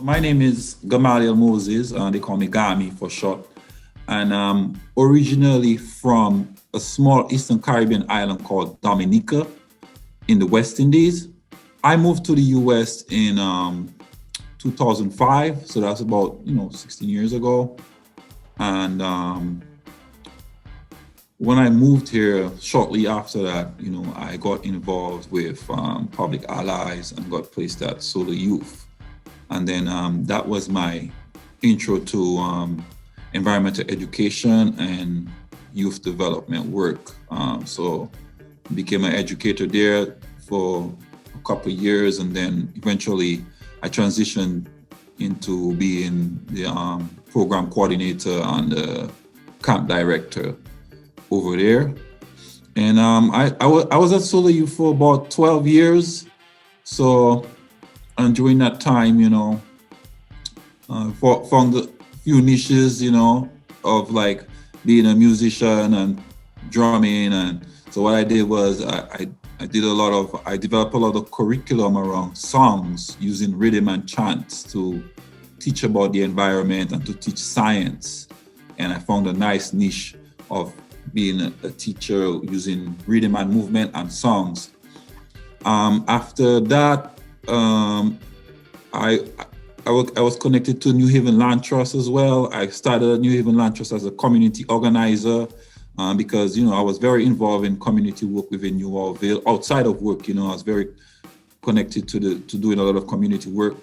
My name is Gamaliel Moses. They call me Gammy for short. And originally from a small Eastern Caribbean island called Dominica in the West Indies. I moved to the US in 2005. So that's about, 16 years ago. And when I moved here, shortly after that, I got involved with Public Allies and got placed at Solar Youth. And then that was my intro to environmental education and youth development work. So became an educator there for a couple of years, and then eventually I transitioned into being the program coordinator and the camp director over there. And I was at Solar Youth for about 12 years. So, and during that time, found a few niches, of like being a musician and drumming. And so what I did was I developed a lot of curriculum around songs using rhythm and chants to teach about the environment and to teach science. And I found a nice niche of being a teacher using rhythm and movement and songs. After that, I was connected to New Haven Land Trust as well. I started New Haven Land Trust as a community organizer because, I was very involved in community work within New Orleans. Outside of work, I was very connected to doing a lot of community work.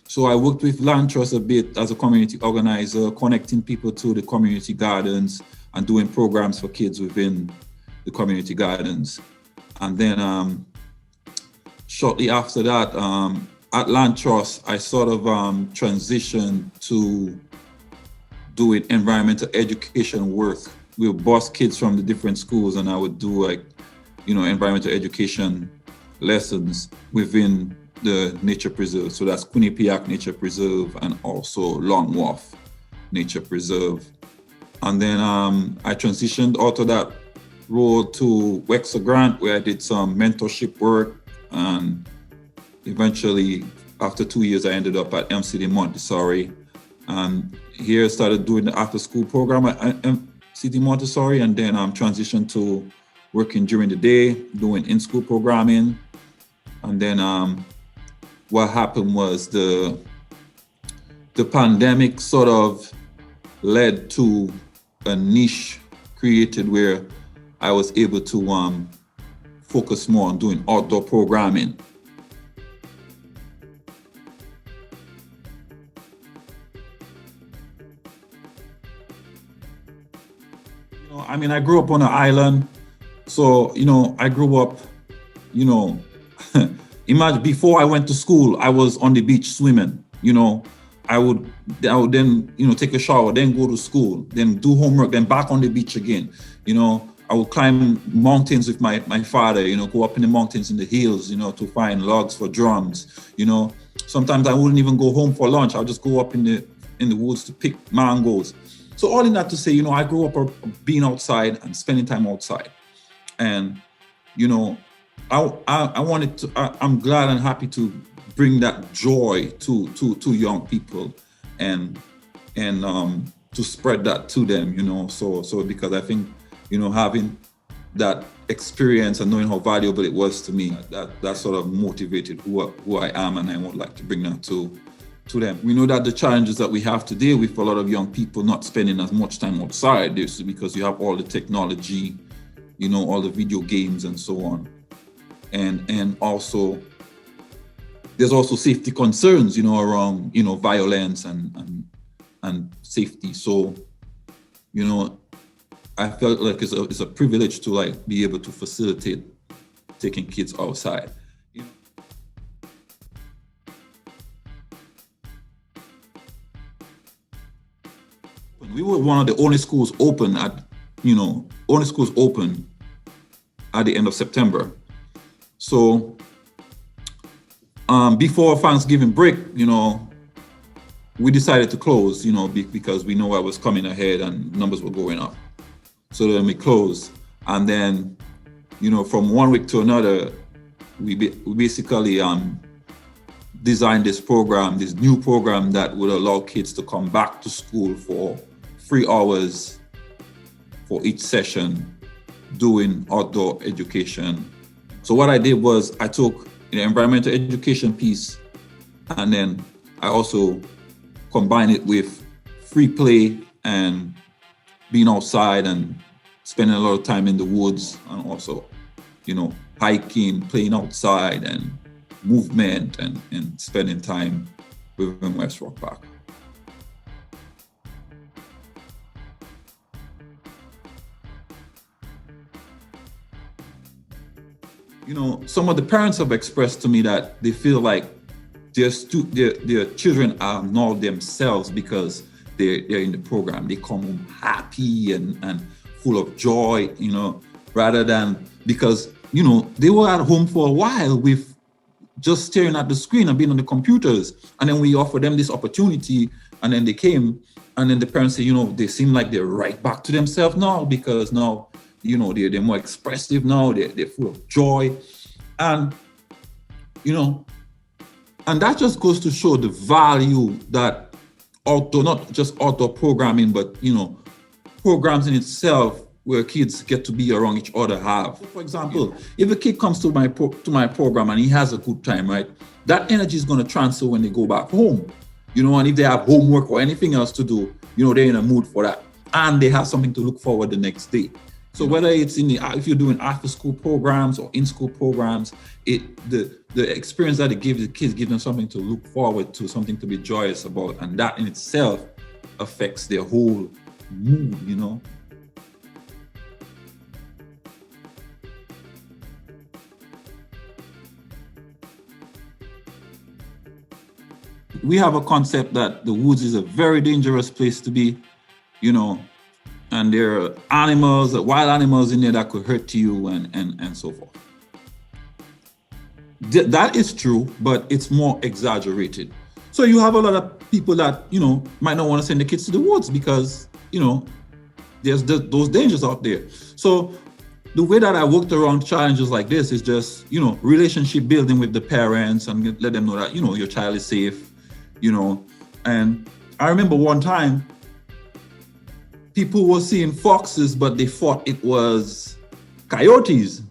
So I worked with Land Trust a bit as a community organizer, connecting people to the community gardens and doing programs for kids within the community gardens. And then shortly after that, at Land Trust, I sort of transitioned to doing environmental education work. We would bus kids from the different schools, and I would do environmental education lessons within the nature preserve. So that's Quinnipiac Nature Preserve and also Long Wharf Nature Preserve. And then I transitioned out of that role to Wexer Grant, where I did some mentorship work. And eventually, after 2 years, I ended up at Elm City Montessori. Here I started doing the after-school program at Elm City Montessori, and then transitioned to working during the day, doing in-school programming. And then what happened was the pandemic sort of led to a niche created where I was able to focus more on doing outdoor programming. I grew up on an island. So, I grew up, imagine before I went to school, I was on the beach swimming. I would then, take a shower, then go to school, then do homework, then back on the beach again. I would climb mountains with my father, go up in the mountains in the hills, to find logs for drums. Sometimes I wouldn't even go home for lunch. I'll just go up in the woods to pick mangoes. So all in that to say, I grew up being outside and spending time outside. And, I'm glad and happy to bring that joy to young people and to spread that to them, so because I think, having that experience and knowing how valuable it was to me, that sort of motivated who I am, and I would like to bring that to them. We know that the challenges that we have to deal with, a lot of young people not spending as much time outside, this is because you have all the technology, all the video games and so on. And also, there's also safety concerns, around, violence and safety. So, I felt like it's a privilege to be able to facilitate taking kids outside. We were one of the only schools open at the end of September. So before Thanksgiving break, we decided to close, because we know what was coming ahead and numbers were going up. So then we closed. And then, from one week to another, we basically designed this program, this new program that would allow kids to come back to school for 3 hours for each session doing outdoor education. So what I did was I took the environmental education piece, and then I also combined it with free play and being outside and spending a lot of time in the woods, and also, hiking, playing outside, and movement, and spending time within West Rock Park. Some of the parents have expressed to me that they feel like their children are now themselves because they're in the program. They come home happy and full of joy, rather than because, they were at home for a while with just staring at the screen and being on the computers. And then we offer them this opportunity, and then they came, and then the parents say, they seem like they're right back to themselves now, because now, they're more expressive now, they're full of joy. And, and that just goes to show the value that outdoor, not just outdoor programming, but, programs in itself where kids get to be around each other have. For example, if a kid comes to my program and he has a good time, right, that energy is going to transfer when they go back home, and if they have homework or anything else to do, they're in a mood for that, and they have something to look forward the next day. So whether it's if you're doing after school programs or in school programs, the experience that it gives the kids gives them something to look forward to, something to be joyous about, and that in itself affects their whole mood, We have a concept that the woods is a very dangerous place to be, and there are animals, wild animals in there that could hurt you and so forth. That is true, but it's more exaggerated. So you have a lot of people that, might not want to send the kids to the woods because, there's those dangers out there. So the way that I worked around challenges like this is just, relationship building with the parents and let them know that, your child is safe, And I remember one time, people were seeing foxes, but they thought it was coyotes,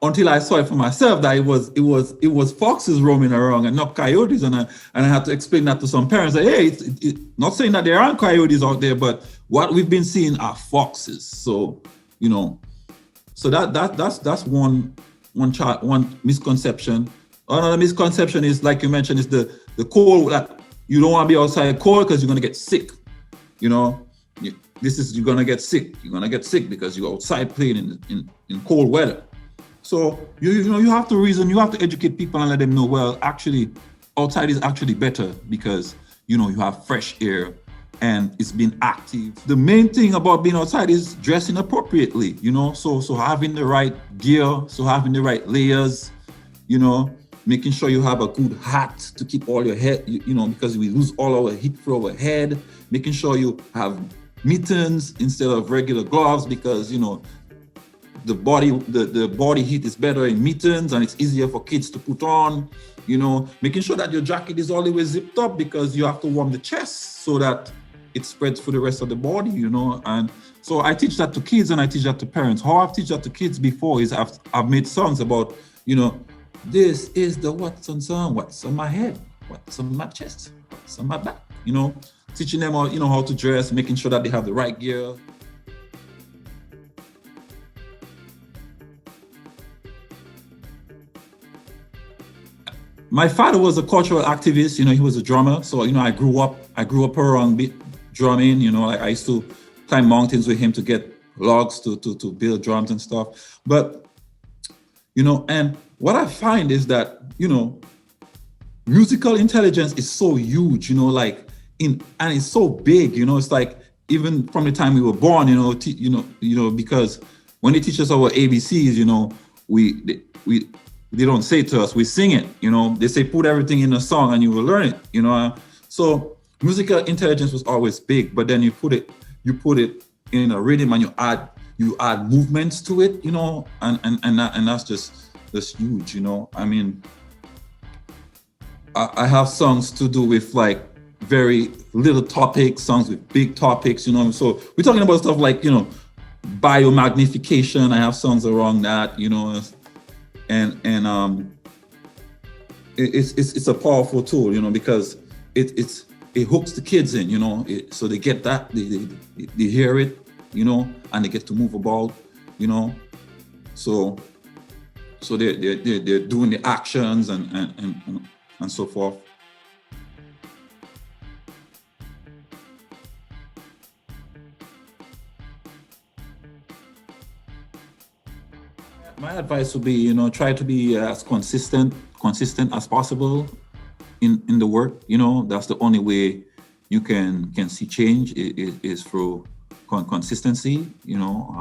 until I saw it for myself that it was foxes roaming around and not coyotes. And I had to explain that to some parents. That, hey, it's not saying that there aren't coyotes out there, but what we've been seeing are foxes. So, so that's one misconception. Another misconception is, like you mentioned, is the cold, that you don't want to be outside cold because you're going to get sick. You're going to get sick. You're going to get sick because you're outside playing in cold weather. So, you have to reason, you have to educate people and let them know, well, actually, outside is actually better because, you have fresh air and it's been active. The main thing about being outside is dressing appropriately, so having the right gear, so having the right layers, making sure you have a good hat to keep all your head, because we lose all our heat through our head, making sure you have mittens instead of regular gloves, because the body heat is better in mittens and it's easier for kids to put on, making sure that your jacket is always zipped up because you have to warm the chest so that it spreads for the rest of the body, and so I teach that to kids and I teach that to parents. How I've teach that to kids before is I've made songs about, this is the what's on song, what's on my head, what's on my chest, what's on my back, teaching them how to dress, making sure that they have the right gear. My father was a cultural activist, he was a drummer. So, I grew up around drumming, I used to climb mountains with him to get logs to build drums and stuff. But, and what I find is that, musical intelligence is so huge, and it's so big, it's like even from the time we were born, because when they teach us our ABCs, they don't say it to us, we sing it, they say put everything in a song and you will learn it, So musical intelligence was always big, but then you put it in a rhythm and you add movements to it, and that's just huge, I have songs to do with like very little topics, songs with big topics, you know. So we're talking about stuff like, you know, biomagnification. I have songs around that, you know, and it's a powerful tool, you know, because it hooks the kids in, you know, so they get that, they hear it, you know, and they get to move about, you know. So they're doing the actions and so forth. My advice would be, you know, try to be as consistent as possible in the work. You know, that's the only way you can see change is through consistency. You know,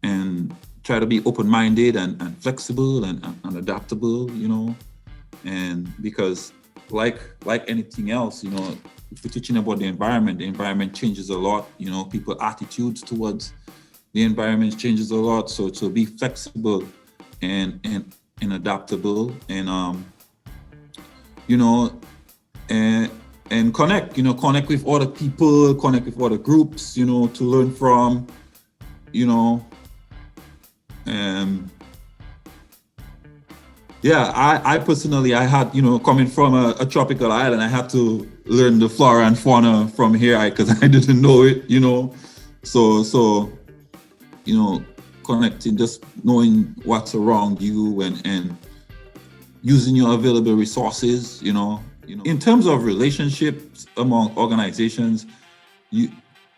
and try to be open-minded and flexible and adaptable. You know, and because like anything else, you know, if we're teaching about the environment changes a lot. You know, people attitudes towards the environment changes a lot. So to be flexible and adaptable and you know and connect, you know, connect with other people, connect with other groups, you know, to learn from, you know. Yeah, I personally, I had, you know, coming from a tropical island, I had to learn the flora and fauna from here because I didn't know it, you know. So you know, connecting, just knowing what's around you and using your available resources, you know. In terms of relationships among organizations, you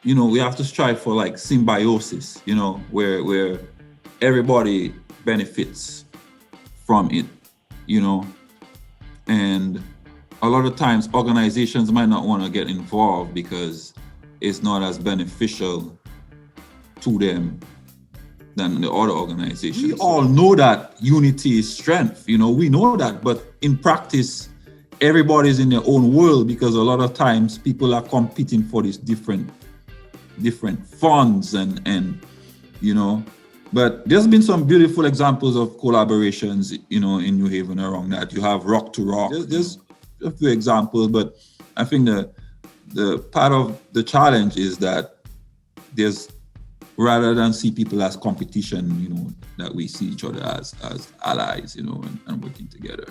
know, we have to strive for like symbiosis, you know, where everybody benefits from it, you know. And a lot of times organizations might not want to get involved because it's not as beneficial to them than the other organizations. We all know that unity is strength, you know, we know that, but in practice, everybody's in their own world because a lot of times people are competing for these different funds and you know. But there's been some beautiful examples of collaborations, you know, in New Haven around that. You have Rock to Rock. There's a few examples, but I think the part of the challenge is that there's, rather than see people as competition, you know, that we see each other as allies, you know, and working together.